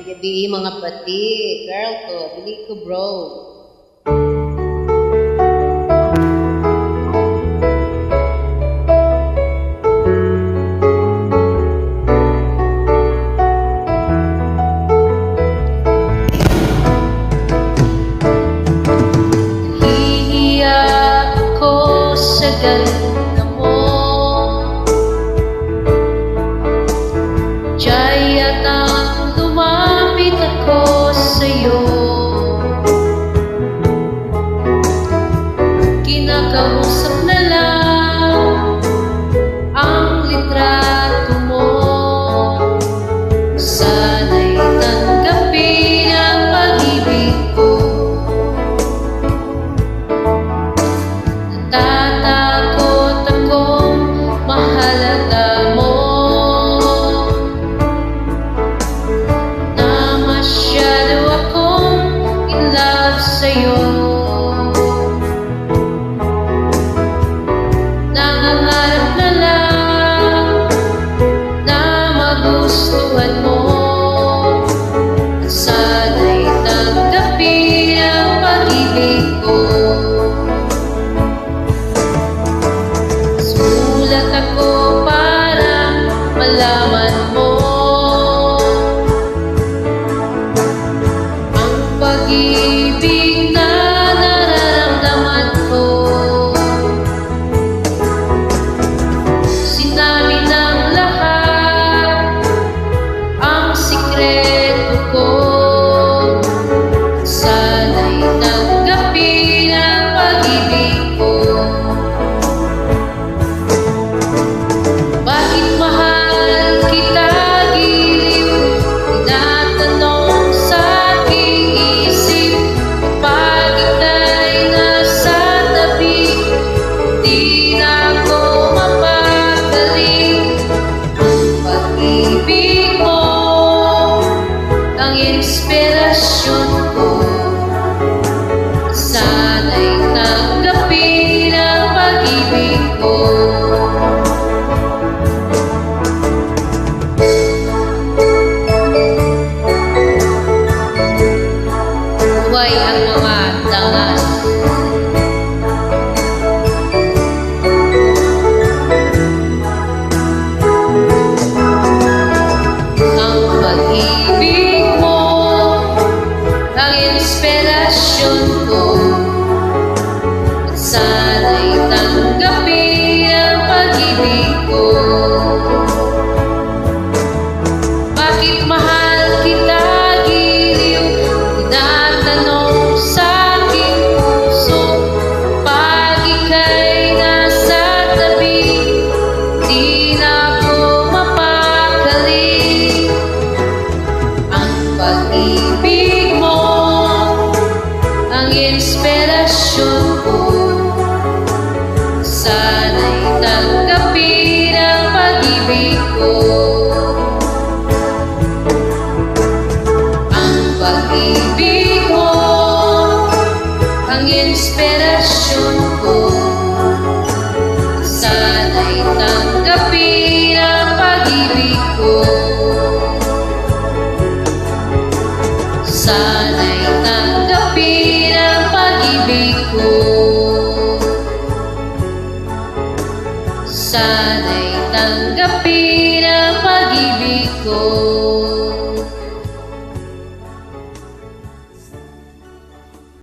Gabi mga pati, girl ko, dili ko bro. Hihiya ako sa ganda mo, Jaya nang lumapit ako sa'yo. Kinakausap na lang ang litrato mo, sana'y tanggapin ang pag-ibig ko. Natatakot akong mahalaga mo, na masyado akong in love sa'yo. Nangangarap na lang na magustuhan mo, at sana'y tanggapin ang pag-ibig ko. Sulat ako para malaman mo ang pag-ibig na nararamdaman ko. Sinabi ng lahat ang sikreto ko, sana'y tanggapin ang pag-ibig ko. Bakit mahal kita giliw? Tinatanong sa aking isip, kapag ika'y nasa tabi, di na ako mapagaling. Ang pag-ibig mo ang inspirasyon ko, sana'y tanggapin ang pag-ibig ko. Buhay ang mga dangas. Ang pag-ibig mo ang inspirasyon ko, at sana'y tanggapin ang pag-ibig ko. Bakit mahal kita giliw? Tinatanong sa aking puso, pag ika'y nasa tabi, di na ako mapakali. Ang pag-ibig mo ang inspirasyon ko, sana'y tanggapin ang pag-ibig ko. Ang pag-ibig mo ang inspirasyon ko, sana'y tanggapin ang pag-ibig ko. Sana'y tanggapin ang pag-ibig ko. Sana'y tanggapin ang pag-ibig ko.